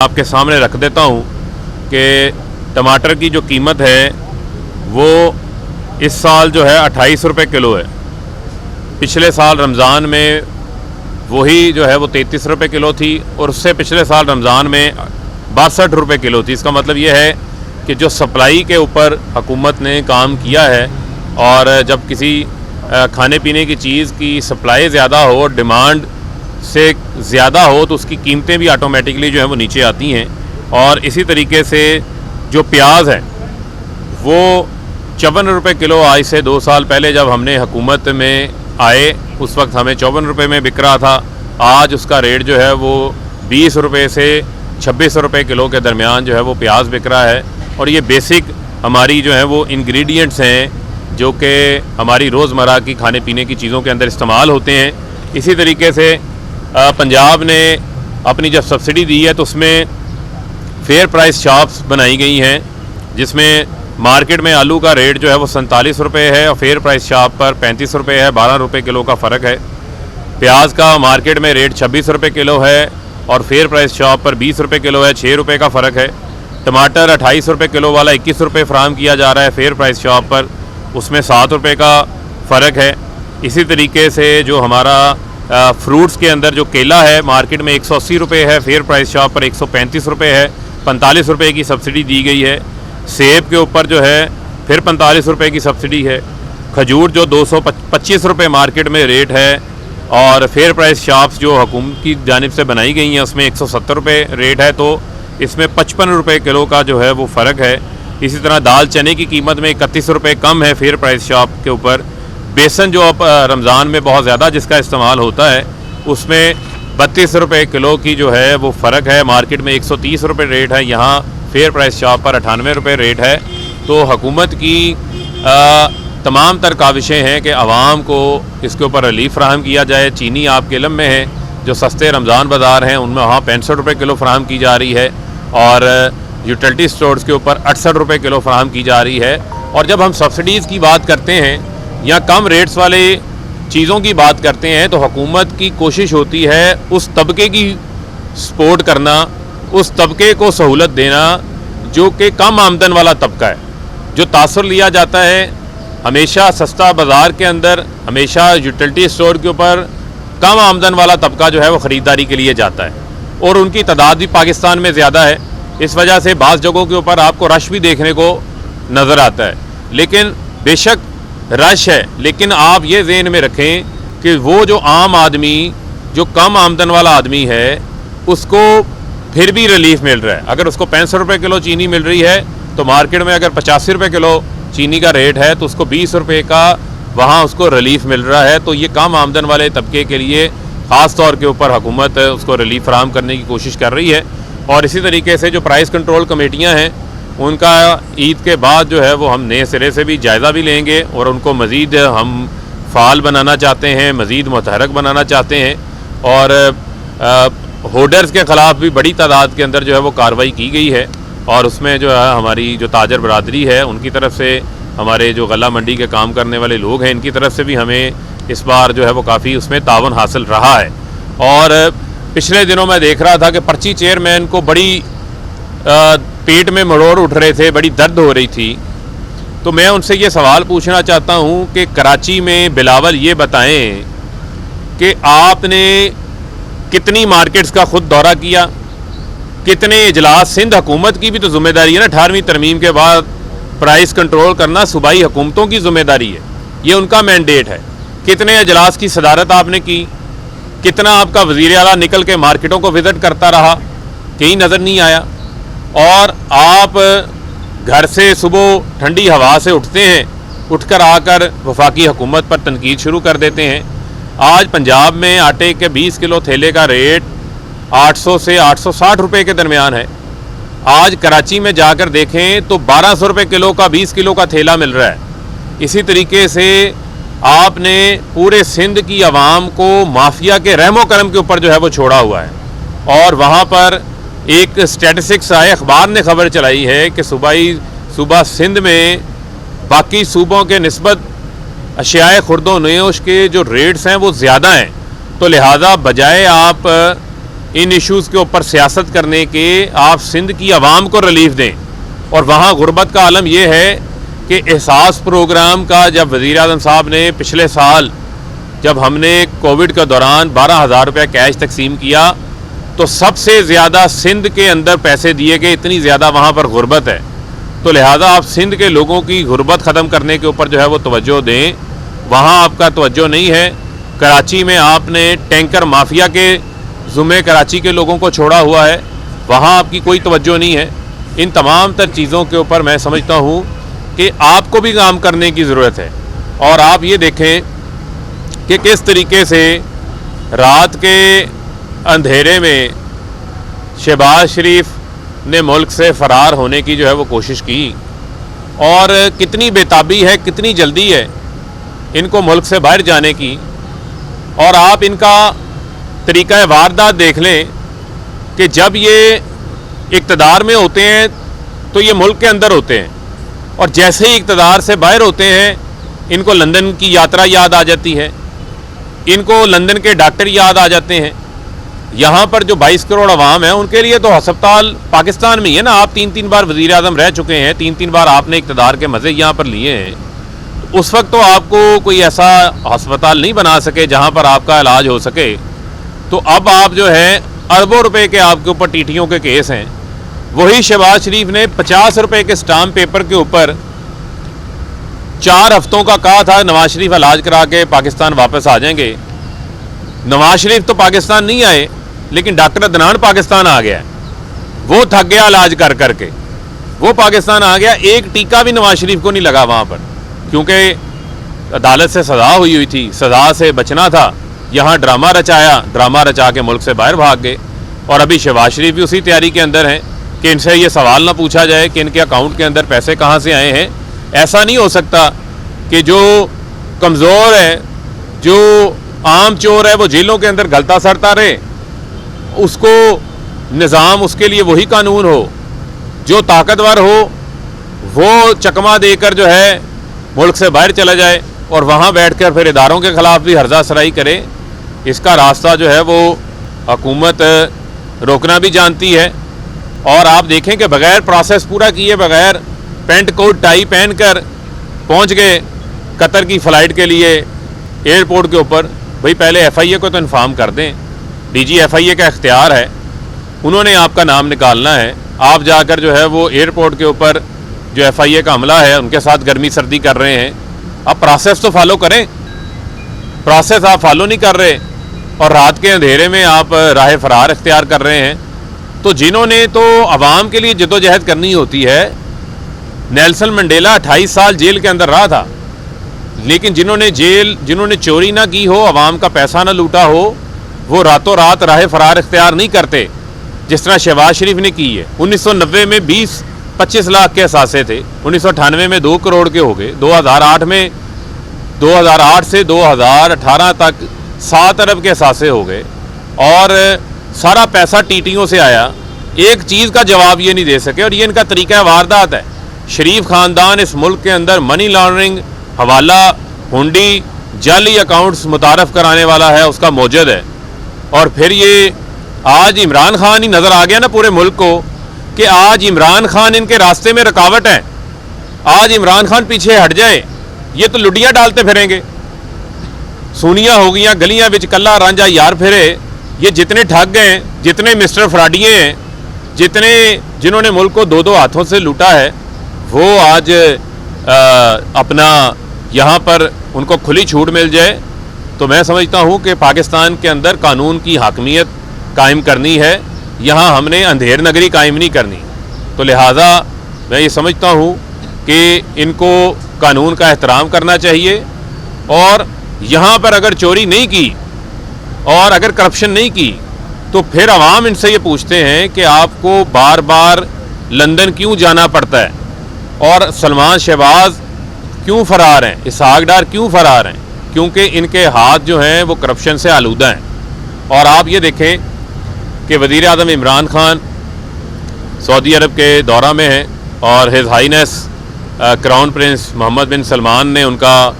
آپ کے سامنے رکھ دیتا ہوں کہ ٹماٹر کی جو قیمت ہے وہ اس سال جو ہے 28 روپے کلو ہے. پچھلے سال رمضان میں وہی جو ہے وہ 33 روپے کلو تھی, اور اس سے پچھلے سال رمضان میں 62 روپے کلو تھی. اس کا مطلب یہ ہے کہ جو سپلائی کے اوپر حکومت نے کام کیا ہے, اور جب کسی کھانے پینے کی چیز کی سپلائی زیادہ ہو, ڈیمانڈ سے زیادہ ہو, تو اس کی قیمتیں بھی آٹومیٹکلی جو ہے وہ نیچے آتی ہیں. اور اسی طریقے سے جو پیاز ہے وہ 54 روپے کلو آج سے 2 سال پہلے جب ہم نے حکومت میں آئے اس وقت ہمیں 54 روپے میں بک رہا تھا. آج اس کا ریٹ جو ہے وہ 20 روپے سے 26 روپے کلو کے درمیان جو ہے وہ پیاز بک رہا ہے. اور یہ بیسک ہماری جو ہے وہ انگریڈینٹس ہیں جو کہ ہماری روزمرہ کی کھانے پینے کی چیزوں کے اندر استعمال ہوتے ہیں. اسی طریقے سے پنجاب نے اپنی جب سبسڈی دی ہے تو اس میں فیئر پرائس شاپس بنائی گئی ہیں, جس میں مارکیٹ میں آلو کا ریٹ جو ہے وہ 47 روپے ہے اور فیئر پرائس شاپ پر 35 روپے ہے. 12 روپے کلو کا فرق ہے. پیاز کا مارکیٹ میں ریٹ 26 روپے کلو ہے اور فیئر پرائس شاپ پر 20 روپے کلو ہے. 6 روپے کا فرق ہے. ٹماٹر 28 روپے کلو والا 21 روپے فراہم کیا جا رہا ہے فیئر پرائس شاپ پر, اس میں 7 روپے کا فرق ہے. اسی طریقے سے جو ہمارا فروٹس کے اندر جو کیلا ہے مارکیٹ میں 180 روپے ہے, فیئر پرائس شاپ پر 135 روپے ہے. 45 روپے کی سبسڈی دی گئی ہے. سیب کے اوپر جو ہے پھر 45 روپے کی سبسڈی ہے. کھجور جو 225 روپے مارکیٹ میں ریٹ ہے اور فیئر پرائس شاپس جو حکومت کی جانب سے بنائی گئی ہیں اس میں 170 روپے ریٹ ہے, تو اس میں 55 روپے کلو کا جو ہے وہ فرق ہے. اسی طرح دال چنے کی قیمت میں 31 روپے کم ہے فیئر پرائس شاپ کے اوپر. بیسن جو اب رمضان میں بہت زیادہ جس کا استعمال ہوتا ہے اس میں 32 روپے کلو کی جو ہے وہ فرق ہے. مارکیٹ میں 130 روپے ریٹ ہے, یہاں فیئر پرائس شاپ پر 98 روپے ریٹ ہے. تو حکومت کی تمام تر کاوشیں ہیں کہ عوام کو اس کے اوپر ریلیف فراہم کیا جائے. چینی آپ کے علم میں ہے جو سستے رمضان بازار ہیں ان میں وہاں 65 روپے کلو فراہم کی جا رہی ہے, اور یوٹیلٹی سٹورز کے اوپر 68 روپے کلو فراہم کی جا رہی ہے. اور جب ہم سبسڈیز کی بات کرتے ہیں یا کم ریٹس والے چیزوں کی بات کرتے ہیں تو حکومت کی کوشش ہوتی ہے اس طبقے کی سپورٹ کرنا, اس طبقے کو سہولت دینا جو کہ کم آمدن والا طبقہ ہے. جو تاثر لیا جاتا ہے ہمیشہ سستا بازار کے اندر, ہمیشہ یوٹیلٹی سٹور کے اوپر کم آمدن والا طبقہ جو ہے وہ خریداری کے لیے جاتا ہے, اور ان کی تعداد بھی پاکستان میں زیادہ ہے. اس وجہ سے بعض جگہوں کے اوپر آپ کو رش بھی دیکھنے کو نظر آتا ہے. لیکن بے شک رش ہے, لیکن آپ یہ ذہن میں رکھیں کہ وہ جو عام آدمی جو کم آمدن والا آدمی ہے اس کو پھر بھی ریلیف مل رہا ہے. اگر اس کو 65 روپے کلو چینی مل رہی ہے تو مارکیٹ میں اگر 85 روپے کلو چینی کا ریٹ ہے تو اس کو 20 روپے کا وہاں اس کو ریلیف مل رہا ہے. تو یہ کم آمدن والے طبقے کے لیے خاص طور کے اوپر حکومت اس کو ریلیف فراہم کرنے کی کوشش کر رہی ہے. اور اسی طریقے سے جو پرائس کنٹرول کمیٹیاں ہیں ان کا عید کے بعد جو ہے وہ ہم نئے سرے سے بھی جائزہ بھی لیں گے, اور ان کو مزید ہم فعال بنانا چاہتے ہیں, مزید متحرک بنانا چاہتے ہیں. اور ہولڈرز کے خلاف بھی بڑی تعداد کے اندر جو ہے وہ کارروائی کی گئی ہے, اور اس میں جو ہے ہماری جو تاجر برادری ہے ان کی طرف سے, ہمارے جو غلہ منڈی کے کام کرنے والے لوگ ہیں ان کی طرف سے بھی ہمیں اس بار جو ہے وہ کافی اس میں تعاون حاصل رہا ہے. اور پچھلے دنوں میں دیکھ رہا تھا کہ پرچی چیئرمین کو بڑی پیٹ میں مڑوڑ اٹھ رہے تھے, بڑی درد ہو رہی تھی. تو میں ان سے یہ سوال پوچھنا چاہتا ہوں کہ کراچی میں بلاول یہ بتائیں کہ آپ نے کتنی مارکیٹس کا خود دورہ کیا, کتنے اجلاس, سندھ حکومت کی بھی تو ذمہ داری ہے نا 18ویں ترمیم کے بعد پرائس کنٹرول کرنا صوبائی حکومتوں کی ذمہ داری ہے, یہ ان کا مینڈیٹ ہے. کتنے اجلاس کی صدارت آپ نے کی, کتنا آپ کا وزیر اعلیٰ نکل کے مارکیٹوں کو وزٹ کرتا رہا, کہیں نظر نہیں آیا. اور آپ گھر سے صبح ٹھنڈی ہوا سے اٹھتے ہیں, اٹھ کر آ کر وفاقی حکومت پر تنقید شروع کر دیتے ہیں. آج پنجاب میں آٹے کے 20 کلو تھیلے کا ریٹ 800 سے 860 روپے کے درمیان ہے. آج کراچی میں جا کر دیکھیں تو 1200 روپے کلو کا 20 کلو کا تھیلا مل رہا ہے. اسی طریقے سے آپ نے پورے سندھ کی عوام کو مافیا کے رحم و کرم کے اوپر جو ہے وہ چھوڑا ہوا ہے. اور وہاں پر ایک اسٹیٹسٹکس آئے, اخبار نے خبر چلائی ہے کہ صوبہ سندھ میں باقی صوبوں کے نسبت اشیاء خرد و نوش کے جو ریٹس ہیں وہ زیادہ ہیں. تو لہٰذا بجائے آپ ان ایشوز کے اوپر سیاست کرنے کے آپ سندھ کی عوام کو ریلیف دیں. اور وہاں غربت کا عالم یہ ہے کہ احساس پروگرام کا جب وزیر اعظم صاحب نے پچھلے سال جب ہم نے کووڈ کے دوران 12,000 روپے کیش تقسیم کیا تو سب سے زیادہ سندھ کے اندر پیسے دیے گئے, اتنی زیادہ وہاں پر غربت ہے. تو لہٰذا آپ سندھ کے لوگوں کی غربت ختم کرنے کے اوپر جو ہے وہ توجہ دیں. وہاں آپ کا توجہ نہیں ہے. کراچی میں آپ نے ٹینکر مافیا کے ذمے کراچی کے لوگوں کو چھوڑا ہوا ہے, وہاں آپ کی کوئی توجہ نہیں ہے. ان تمام تر چیزوں کے اوپر میں سمجھتا ہوں کہ آپ کو بھی کام کرنے کی ضرورت ہے. اور آپ یہ دیکھیں کہ کس طریقے سے رات کے اندھیرے میں شہباز شریف نے ملک سے فرار ہونے کی جو ہے وہ کوشش کی, اور کتنی بےتابی ہے, کتنی جلدی ہے ان کو ملک سے باہر جانے کی. اور آپ ان کا طریقہ واردات دیکھ لیں کہ جب یہ اقتدار میں ہوتے ہیں تو یہ ملک کے اندر ہوتے ہیں, اور جیسے ہی اقتدار سے باہر ہوتے ہیں ان کو لندن کی یاترا یاد آ جاتی ہے, ان کو لندن کے ڈاکٹر یاد آ جاتے ہیں. یہاں پر جو 22 کروڑ عوام ہیں ان کے لیے تو ہسپتال پاکستان میں ہی ہے نا. آپ 3 بار وزیر اعظم رہ چکے ہیں, 3 بار آپ نے اقتدار کے مزے یہاں پر لیے ہیں. اس وقت تو آپ کو کوئی ایسا ہسپتال نہیں بنا سکے جہاں پر آپ کا علاج ہو سکے. تو اب آپ جو ہے اربوں روپے کے آپ کے اوپر ٹیٹیوں کے کیس ہیں. وہی شہباز شریف نے 50 روپے کے سٹامپ پیپر کے اوپر 4 ہفتوں کا کہا تھا نواز شریف علاج کرا کے پاکستان واپس آ جائیں گے. نواز شریف تو پاکستان نہیں آئے, لیکن ڈاکٹر عدنان پاکستان آ گیا. وہ تھک گیا علاج کر کر کے, وہ پاکستان آ گیا. ایک ٹیکہ بھی نواز شریف کو نہیں لگا وہاں پر, کیونکہ عدالت سے سزا ہوئی تھی, سزا سے بچنا تھا. یہاں ڈرامہ رچایا, ڈرامہ رچا کے ملک سے باہر بھاگ گئے. اور ابھی شہباز شریف بھی اسی تیاری کے اندر ہیں کہ ان سے یہ سوال نہ پوچھا جائے کہ ان کے اکاؤنٹ کے اندر پیسے کہاں سے آئے ہیں. ایسا نہیں ہو سکتا کہ جو کمزور ہے, جو عام چور ہے, وہ جیلوں کے اندر گلتا سڑتا رہے. اس کو نظام, اس کے لیے وہی قانون ہو. جو طاقتور ہو وہ چکمہ دے کر جو ہے ملک سے باہر چلا جائے اور وہاں بیٹھ کر پھر اداروں کے خلاف بھی ہرزہ سرائی کرے. اس کا راستہ جو ہے وہ حکومت روکنا بھی جانتی ہے. اور آپ دیکھیں کہ بغیر پروسیس پورا کیے بغیر پینٹ کوٹ ٹائی پہن کر پہنچ گئے قطر کی فلائٹ کے لیے ایئرپورٹ کے اوپر. بھئی پہلے ایف آئی اے کو تو انفارم کر دیں. ڈی جی ایف آئی اے کا اختیار ہے, انہوں نے آپ کا نام نکالنا ہے. آپ جا کر جو ہے وہ ایئرپورٹ کے اوپر جو ایف آئی اے کا عملہ ہے ان کے ساتھ گرمی سردی کر رہے ہیں. آپ پروسیس تو فالو کریں, پروسیس آپ فالو نہیں کر رہے اور رات کے اندھیرے میں آپ راہ فرار اختیار کر رہے ہیں. تو جنہوں نے تو عوام کے لیے جدوجہد کرنی ہوتی ہے, نیلسن منڈیلا 28 سال جیل کے اندر رہا تھا, لیکن جنہوں نے چوری نہ کی ہو, عوام کا پیسہ نہ لوٹا ہو, وہ راتوں رات راہ فرار اختیار نہیں کرتے جس طرح شہباز شریف نے کی ہے. 1990 میں 20-25 لاکھ کے اثاثے تھے, 1998 میں 2 کروڑ کے ہو گئے, 2008 سے 2018 تک 7 ارب کے اثاثے ہو گئے, اور سارا پیسہ ٹیٹیوں سے آیا. ایک چیز کا جواب یہ نہیں دے سکے, اور یہ ان کا طریقہ واردات ہے. شریف خاندان اس ملک کے اندر منی لانڈرنگ, حوالہ, ہنڈی, جعلی اکاؤنٹس متعارف کرانے والا ہے, اس کا موجد ہے. اور پھر یہ آج عمران خان ہی نظر آ گیا نا پورے ملک کو کہ آج عمران خان ان کے راستے میں رکاوٹ ہے. آج عمران خان پیچھے ہٹ جائے, یہ تو لڈیاں ڈالتے پھریں گے. سونیاں ہو گئیاں گلیاں بچ کلا رانجھا یار پھرے. یہ جتنے ٹھگ گئے, جتنے مسٹر فراڈیے ہیں, جنہوں نے ملک کو 2 ہاتھوں سے لوٹا ہے, وہ آج اپنا یہاں پر ان کو کھلی چھوٹ مل جائے. تو میں سمجھتا ہوں کہ پاکستان کے اندر قانون کی حاکمیت قائم کرنی ہے, یہاں ہم نے اندھیر نگری قائم نہیں کرنی. تو لہٰذا میں یہ سمجھتا ہوں کہ ان کو قانون کا احترام کرنا چاہیے, اور یہاں پر اگر چوری نہیں کی اور اگر کرپشن نہیں کی تو پھر عوام ان سے یہ پوچھتے ہیں کہ آپ کو بار بار لندن کیوں جانا پڑتا ہے, اور سلمان شہباز کیوں فرار ہیں, اسحاق ڈار کیوں فرار ہیں, کیونکہ ان کے ہاتھ جو ہیں وہ کرپشن سے آلودہ ہیں. اور آپ یہ دیکھیں کہ وزیر اعظم عمران خان سعودی عرب کے دورہ میں ہیں, اور ہز ہائینس کراؤن پرنس محمد بن سلمان نے ان کا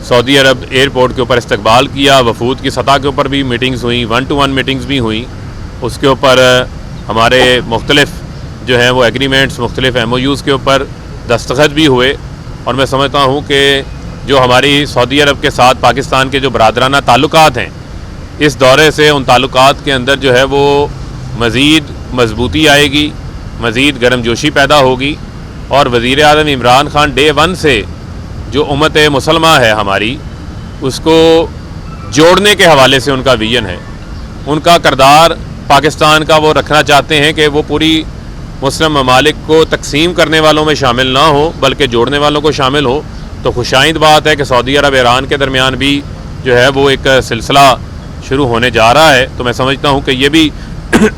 سعودی عرب ایئرپورٹ کے اوپر استقبال کیا. وفود کی سطح کے اوپر بھی میٹنگز ہوئیں, 1-to-1 میٹنگز بھی ہوئیں. اس کے اوپر ہمارے مختلف جو ہیں وہ ایگریمنٹس، مختلف MOUs کے اوپر دستخط بھی ہوئے، اور میں سمجھتا ہوں کہ جو ہماری سعودی عرب کے ساتھ پاکستان کے جو برادرانہ تعلقات ہیں، اس دورے سے ان تعلقات کے اندر جو ہے وہ مزید مضبوطی آئے گی، مزید گرم جوشی پیدا ہوگی، اور وزیر اعظم عمران خان ڈے 1 سے جو امت مسلمہ ہے ہماری، اس کو جوڑنے کے حوالے سے ان کا ویژن ہے، ان کا کردار پاکستان کا وہ رکھنا چاہتے ہیں کہ وہ پوری مسلم ممالک کو تقسیم کرنے والوں میں شامل نہ ہو بلکہ جوڑنے والوں کو شامل ہو۔ تو خوشائند بات ہے کہ سعودی عرب ایران کے درمیان بھی جو ہے وہ ایک سلسلہ شروع ہونے جا رہا ہے، تو میں سمجھتا ہوں کہ یہ بھی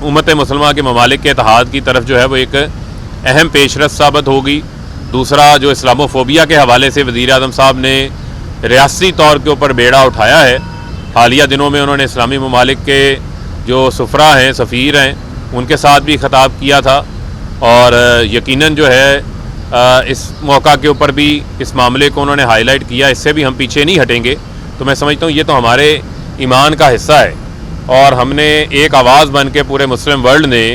امت مسلمہ کے ممالک کے اتحاد کی طرف جو ہے وہ ایک اہم پیش رفت ثابت ہوگی۔ دوسرا، جو اسلاموفوبیا کے حوالے سے وزیر اعظم صاحب نے ریاستی طور کے اوپر بیڑا اٹھایا ہے، حالیہ دنوں میں انہوں نے اسلامی ممالک کے جو سفراء ہیں، سفیر ہیں، ان کے ساتھ بھی خطاب کیا تھا، اور یقیناً جو ہے اس موقع کے اوپر بھی اس معاملے کو انہوں نے ہائی لائٹ کیا، اس سے بھی ہم پیچھے نہیں ہٹیں گے۔ تو میں سمجھتا ہوں یہ تو ہمارے ایمان کا حصہ ہے، اور ہم نے ایک آواز بن کے پورے مسلم ورلڈ نے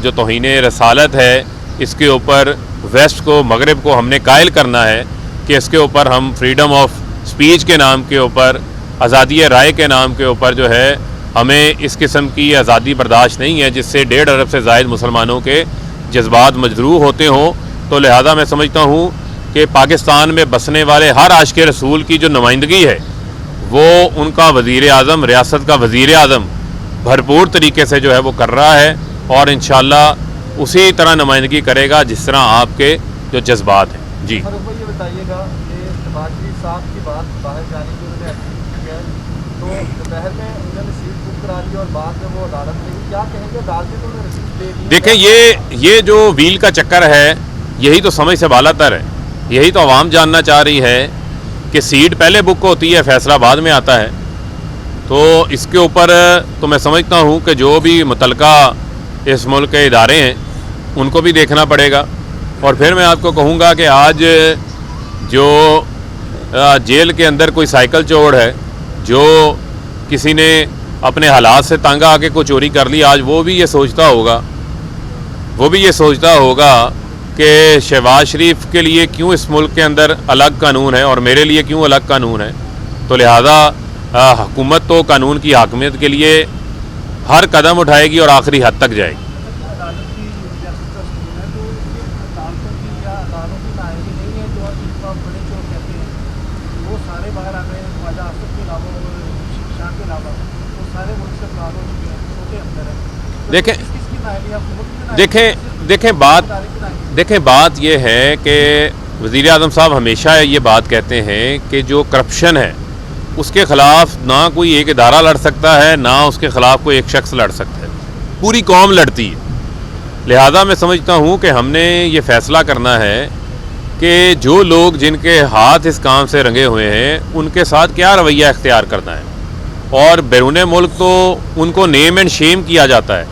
جو توہین رسالت ہے اس کے اوپر ویسٹ کو، مغرب کو ہم نے قائل کرنا ہے کہ اس کے اوپر ہم فریڈم آف سپیچ کے نام کے اوپر، آزادی رائے کے نام کے اوپر جو ہے ہمیں اس قسم کی آزادی برداشت نہیں ہے جس سے 1.5 ارب سے زائد مسلمانوں کے جذبات مجروح ہوتے ہوں۔ تو لہذا میں سمجھتا ہوں کہ پاکستان میں بسنے والے ہر عاشق رسول کی جو نمائندگی ہے وہ ان کا وزیر اعظم، ریاست کا وزیر اعظم بھرپور طریقے سے جو ہے وہ کر رہا ہے، اور انشاءاللہ اسی طرح نمائندگی کرے گا جس طرح آپ کے جو جذبات ہیں۔ جی یہ بتائیے گا کہ باجوی صاحب کی بات باہر جانے کی انہوں نے اپیل کی ہے، تو دوپہر میں انہوں نے سیٹ بک کرا لی اور بعد میں وہ عدالت میں کیا کہیں گے؟ عدالت میں تو انہوں نے رسید دے دی۔ دیکھیں، یہ جو ویل کا چکر ہے یہی تو سمجھ سے بالا تر ہے، یہی تو عوام جاننا چاہ رہی ہے کہ سیٹ پہلے بک ہوتی ہے، فیصلہ بعد میں آتا ہے۔ تو اس کے اوپر تو میں سمجھتا ہوں کہ جو بھی متعلقہ اس ملک کے ادارے ہیں ان کو بھی دیکھنا پڑے گا۔ اور پھر میں آپ کو کہوں گا کہ آج جو جیل کے اندر کوئی سائیکل چور ہے، جو کسی نے اپنے حالات سے تنگ آ کے کوئی چوری کر لی، آج وہ بھی یہ سوچتا ہوگا کہ شہباز شریف کے لیے کیوں اس ملک کے اندر الگ قانون ہے اور میرے لیے کیوں الگ قانون ہے۔ تو لہذا حکومت تو قانون کی حاکمیت کے لیے ہر قدم اٹھائے گی اور آخری حد تک جائے گی۔ دیکھیں بات یہ ہے کہ وزیر اعظم صاحب ہمیشہ یہ بات کہتے ہیں کہ جو کرپشن ہے اس کے خلاف نہ کوئی ایک ادارہ لڑ سکتا ہے، نہ اس کے خلاف کوئی ایک شخص لڑ سکتا ہے، پوری قوم لڑتی ہے۔ لہذا میں سمجھتا ہوں کہ ہم نے یہ فیصلہ کرنا ہے کہ جو لوگ جن کے ہاتھ اس کام سے رنگے ہوئے ہیں ان کے ساتھ کیا رویہ اختیار کرنا ہے، اور بیرون ملک تو ان کو نیم اینڈ شیم کیا جاتا ہے،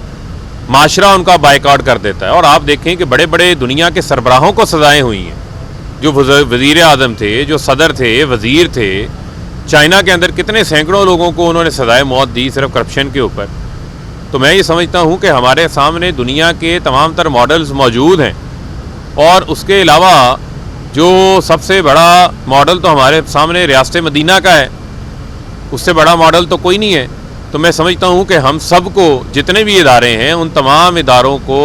معاشرہ ان کا بائیکاٹ کر دیتا ہے۔ اور آپ دیکھیں کہ بڑے بڑے دنیا کے سربراہوں کو سزائیں ہوئی ہیں، جو وزیر اعظم تھے، جو صدر تھے، وزیر تھے، چائنا کے اندر کتنے سینکڑوں لوگوں کو انہوں نے سزائے موت دی صرف کرپشن کے اوپر۔ تو میں یہ سمجھتا ہوں کہ ہمارے سامنے دنیا کے تمام تر ماڈلز موجود ہیں، اور اس کے علاوہ جو سب سے بڑا ماڈل تو ہمارے سامنے ریاست مدینہ کا ہے، اس سے بڑا ماڈل تو کوئی نہیں ہے۔ تو میں سمجھتا ہوں کہ ہم سب کو، جتنے بھی ادارے ہیں، ان تمام اداروں کو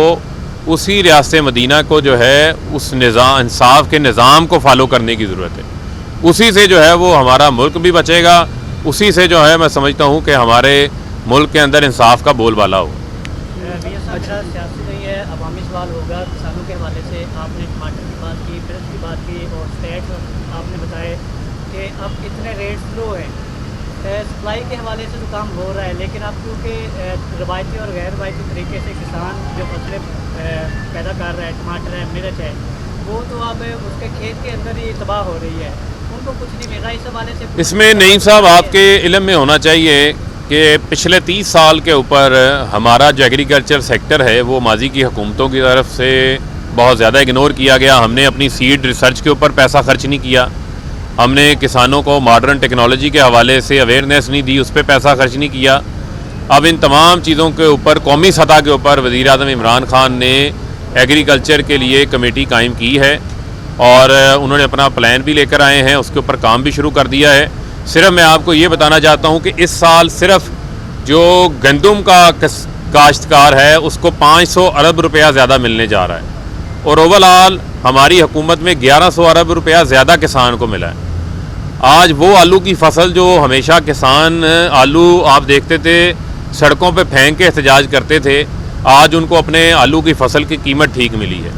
اسی ریاست مدینہ کو جو ہے اس نظام، انصاف کے نظام کو فالو کرنے کی ضرورت ہے۔ اسی سے جو ہے وہ ہمارا ملک بھی بچے گا، اسی سے جو ہے میں سمجھتا ہوں کہ ہمارے ملک کے اندر انصاف کا بول بالا ہو۔ اچھا، سیاسی نہیں ہے، عوامی سوال ہوگا کسانوں کے حوالے سے۔ آپ نے ٹماٹر کی بات کی، مرچ کی بات کی، اور اسٹیٹ آپ نے بتائے کہ اب اتنے ریٹس لو ہیں، سپلائی کے حوالے سے تو کام ہو رہا ہے، لیکن اب کیونکہ روایتی اور غیر روایتی طریقے سے کسان جو فصلیں پیدا کر رہا ہے، ٹماٹر ہے، مرچ ہے، وہ تو اب اس کے کھیت کے اندر ہی تباہ ہو رہی ہے، ان کو کچھ نہیں مل رہا۔ اس حوالے سے اس میں نعیم صاحب آپ کے علم میں ہونا چاہیے کہ پچھلے 30 سال کے اوپر ہمارا جو ایگریکلچر سیکٹر ہے وہ ماضی کی حکومتوں کی طرف سے بہت زیادہ اگنور کیا گیا۔ ہم نے اپنی سیڈ ریسرچ کے اوپر پیسہ خرچ نہیں کیا، ہم نے کسانوں کو ماڈرن ٹیکنالوجی کے حوالے سے اویئرنیس نہیں دی، اس پہ پیسہ خرچ نہیں کیا۔ اب ان تمام چیزوں کے اوپر قومی سطح کے اوپر وزیر اعظم عمران خان نے ایگریکلچر کے لیے کمیٹی قائم کی ہے اور انہوں نے اپنا پلان بھی لے کر آئے ہیں، اس کے اوپر کام بھی شروع کر دیا ہے۔ صرف میں آپ کو یہ بتانا چاہتا ہوں کہ اس سال صرف جو گندم کا کاشتکار ہے اس کو 500 ارب روپیہ زیادہ ملنے جا رہا ہے، اور اوور آل ہماری حکومت میں 1100 ارب روپیہ زیادہ کسان کو ملا ہے۔ آج وہ آلو کی فصل جو ہمیشہ کسان آلو آپ دیکھتے تھے سڑکوں پہ پھینک کے احتجاج کرتے تھے، آج ان کو اپنے آلو کی فصل کی قیمت ٹھیک ملی ہے۔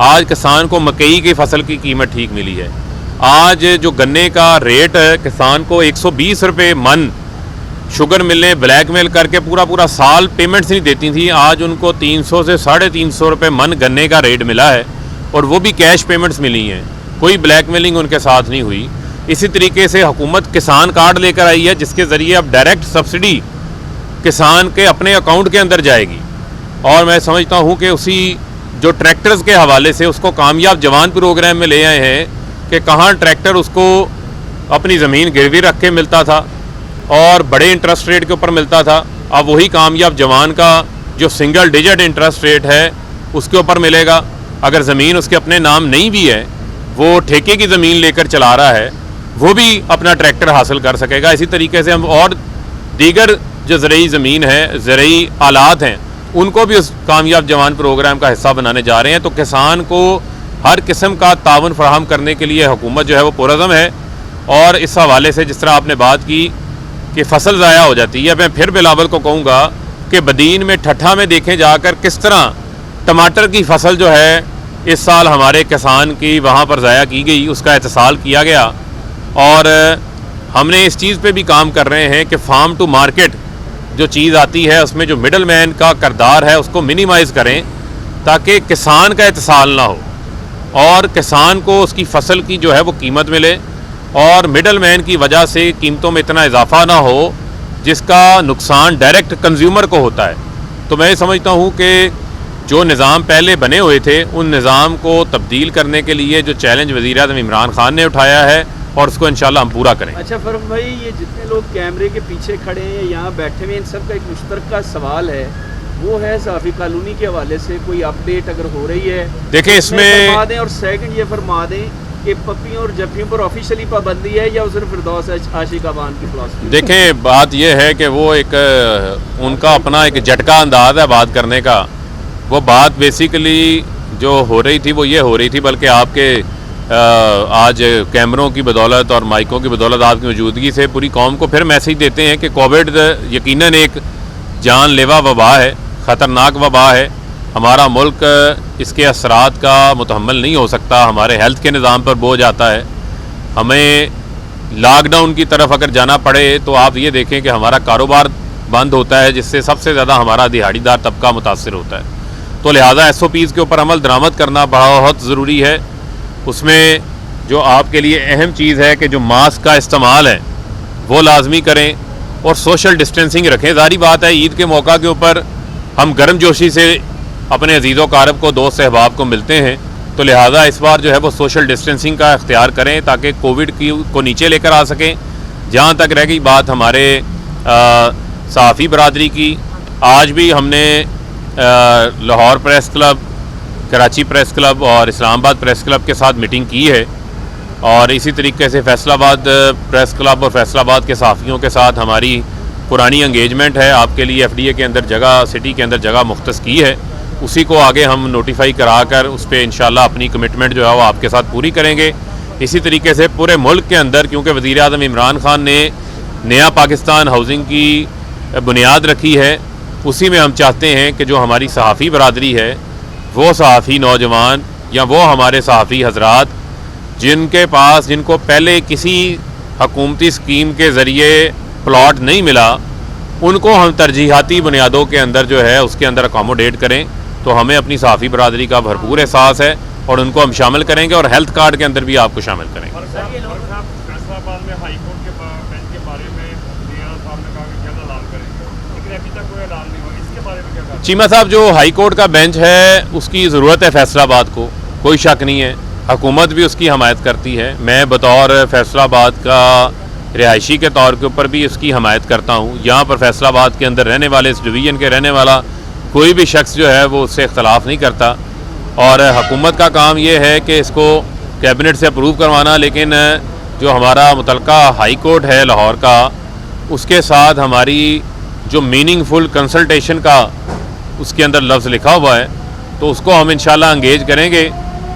آج کسان کو مکئی کی فصل کی قیمت ٹھیک ملی ہے۔ آج جو گنے کا ریٹ کسان کو 120 روپے من شوگر ملیں بلیک میل کر کے پورا سال پیمنٹس نہیں دیتی تھیں، آج ان کو 300 سے 350 روپے من گنے کا ریٹ ملا ہے، اور وہ بھی کیش پیمنٹس ملی ہیں، کوئی بلیک میلنگ ان کے ساتھ نہیں ہوئی۔ اسی طریقے سے حکومت کسان کارڈ لے کر آئی ہے، جس کے ذریعے اب ڈائریکٹ سبسڈی کسان کے اپنے اکاؤنٹ کے اندر جائے گی، اور میں سمجھتا ہوں کہ اسی جو ٹریکٹرز کے حوالے سے اس کو کامیاب جوان پروگرام میں لے آئے ہیں کہ کہاں ٹریکٹر اس کو اپنی زمین گروی رکھ کے ملتا تھا اور بڑے انٹرسٹ ریٹ کے اوپر ملتا تھا، اب وہی کامیاب جوان کا جو سنگل ڈیجٹ انٹرسٹ ریٹ ہے اس کے اوپر ملے گا۔ اگر زمین اس کے اپنے نام نہیں بھی ہے، وہ ٹھیکے کی زمین لے کر چلا رہا ہے، وہ بھی اپنا ٹریکٹر حاصل کر سکے گا۔ اسی طریقے سے ہم اور دیگر جو زرعی زمین ہے، زرعی آلات ہیں، ان کو بھی اس کامیاب جوان پروگرام کا حصہ بنانے جا رہے ہیں۔ تو کسان کو ہر قسم کا تعاون فراہم کرنے کے لیے حکومت جو ہے وہ پرعزم ہے، اور اس حوالے سے جس طرح آپ نے بات کی کہ فصل ضائع ہو جاتی ہے، میں پھر بلاول کو کہوں گا کہ بدین میں ٹھٹھا میں دیکھیں جا کر کس طرح ٹماٹر کی فصل جو ہے اس سال ہمارے کسان کی وہاں پر ضائع کی گئی، اس کا اتصال کیا گیا، اور ہم نے اس چیز پہ بھی کام کر رہے ہیں کہ فارم ٹو مارکیٹ جو چیز آتی ہے اس میں جو مڈل مین کا کردار ہے اس کو منیمائز کریں، تاکہ کسان کا اتصال نہ ہو اور کسان کو اس کی فصل کی جو ہے وہ قیمت ملے، اور مڈل مین کی وجہ سے قیمتوں میں اتنا اضافہ نہ ہو جس کا نقصان ڈائریکٹ کنزیومر کو ہوتا ہے۔ تو میں سمجھتا ہوں کہ جو نظام پہلے بنے ہوئے تھے ان نظام کو تبدیل کرنے کے لیے جو چیلنج وزیر اعظم عمران خان نے اٹھایا ہے، اور اس کو انشاءاللہ ہم پورا کریں۔ اچھا فرق بھائی، یہ جتنے لوگ کیمرے کے پیچھے کھڑے ہیں یہاں بیٹھے ہوئے، ان سب کا ایک مشترکہ سوال ہے، وہ ہے صحافی کالونی کے حوالے سے کوئی اپ ڈیٹ اگر ہو رہی ہے دیکھیں اس میں فرما دیں، اور سیکنڈ یہ فرما دیں کہ پپیوں اور جفیوں پر آفیشلی پابندی ہے یا صرف فردوس عاشق ابان کی فلاسفی؟ دیکھیں بات یہ ہے کہ وہ ایک ان کا اپنا ایک جھٹکا انداز ہے بات کرنے کا۔ وہ بات بیسیکلی جو ہو رہی تھی وہ یہ ہو رہی تھی، بلکہ آپ کے آج کیمروں کی بدولت اور مائکوں کی بدولت آپ کی موجودگی سے پوری قوم کو پھر میسیج دیتے ہیں کہ کووڈ یقیناً ایک جان لیوا وبا ہے، خطرناک وبا ہے، ہمارا ملک اس کے اثرات کا متحمل نہیں ہو سکتا، ہمارے ہیلتھ کے نظام پر بوجھ آتا ہے۔ ہمیں لاک ڈاؤن کی طرف اگر جانا پڑے تو آپ یہ دیکھیں کہ ہمارا کاروبار بند ہوتا ہے، جس سے سب سے زیادہ ہمارا دہاڑی دار طبقہ متاثر ہوتا ہے۔ تو لہٰذا SOPs کے اوپر عمل درآمد کرنا بہت ضروری ہے۔ اس میں جو آپ کے لیے اہم چیز ہے کہ جو ماسک کا استعمال ہے وہ لازمی کریں، اور سوشل ڈسٹینسنگ رکھیں۔ ظاہری بات ہے عید کے موقع کے اوپر ہم گرم جوشی سے اپنے عزیز و اقارب کو، دوست احباب کو ملتے ہیں، تو لہٰذا اس بار جو ہے وہ سوشل ڈسٹینسنگ کا اختیار کریں تاکہ کووڈ کو نیچے لے کر آ سکیں۔ جہاں تک رہ گئی بات ہمارے صحافی برادری کی، آج بھی ہم نے Lahore press club, Karachi press club اور اسلام آباد پریس کلب کے ساتھ میٹنگ کی ہے، اور اسی طریقے سے فیصل آباد پریس کلب اور فیصل آباد کے صحافیوں کے ساتھ ہماری پرانی انگیجمنٹ ہے۔ آپ کے لیے FDA کے اندر جگہ، سٹی کے اندر جگہ مختص کی ہے، اسی کو آگے ہم نوٹیفائی کرا کر اس پہ انشاءاللہ اپنی کمٹمنٹ جو ہے وہ آپ کے ساتھ پوری کریں گے۔ اسی طریقے سے پورے ملک کے اندر، کیونکہ وزیر اعظم عمران خان نے نیا پاکستان ہاؤسنگ کی بنیاد رکھی ہے، اسی میں ہم چاہتے ہیں کہ جو ہماری صحافی برادری ہے، وہ صحافی نوجوان یا وہ ہمارے صحافی حضرات جن کو پہلے کسی حکومتی اسکیم کے ذریعے پلاٹ نہیں ملا، ان کو ہم ترجیحاتی بنیادوں کے اندر جو ہے اس کے اندر اکاموڈیٹ کریں۔ تو ہمیں اپنی صحافی برادری کا بھرپور احساس ہے، اور ان کو ہم شامل کریں گے، اور ہیلتھ کارڈ کے اندر بھی آپ کو شامل کریں گے۔ فیصلہ آباد میں ہائی کورٹ کے بینچ کے بارے میں صاحب نے کہا کہ جلد اعلان کریں گے، لیکن ابھی تک کوئی اعلان نہیں ہوا، اس کے بارے میں کیا کہا؟ چیمہ صاحب، جو ہائی کورٹ کا بینچ ہے اس کی ضرورت ہے فیصل آباد کو، کوئی شک نہیں ہے، حکومت بھی اس کی حمایت کرتی ہے۔ میں بطور فیصل آباد کا رہائشی کے طور کے اوپر بھی اس کی حمایت کرتا ہوں. یہاں پر فیصل آباد کے اندر رہنے والے, اس ڈویژن کے رہنے والا کوئی بھی شخص جو ہے وہ اس سے اختلاف نہیں کرتا, اور حکومت کا کام یہ ہے کہ اس کو کیبنٹ سے اپروو کروانا, لیکن جو ہمارا متعلقہ ہائی کورٹ ہے لاہور کا, اس کے ساتھ ہماری جو میننگ فل کنسلٹیشن کا اس کے اندر لفظ لکھا ہوا ہے, تو اس کو ہم انشاءاللہ انگیج کریں گے,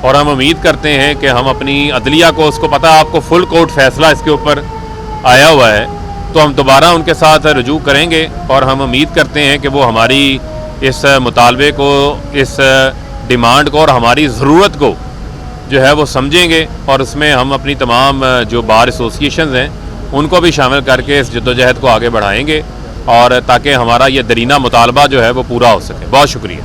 اور ہم امید کرتے ہیں کہ ہم اپنی عدلیہ کو, اس کو پتہ آپ کو فل کورٹ فیصلہ اس کے اوپر آیا ہوا ہے, تو ہم دوبارہ ان کے ساتھ رجوع کریں گے, اور ہم امید کرتے ہیں کہ وہ ہماری اس مطالبے کو, اس ڈیمانڈ کو اور ہماری ضرورت کو جو ہے وہ سمجھیں گے, اور اس میں ہم اپنی تمام جو بار ایسوسیشنز ہیں ان کو بھی شامل کر کے اس جدوجہد کو آگے بڑھائیں گے, اور تاکہ ہمارا یہ درینہ مطالبہ جو ہے وہ پورا ہو سکے. بہت شکریہ.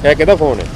کیا کہتا فون ہے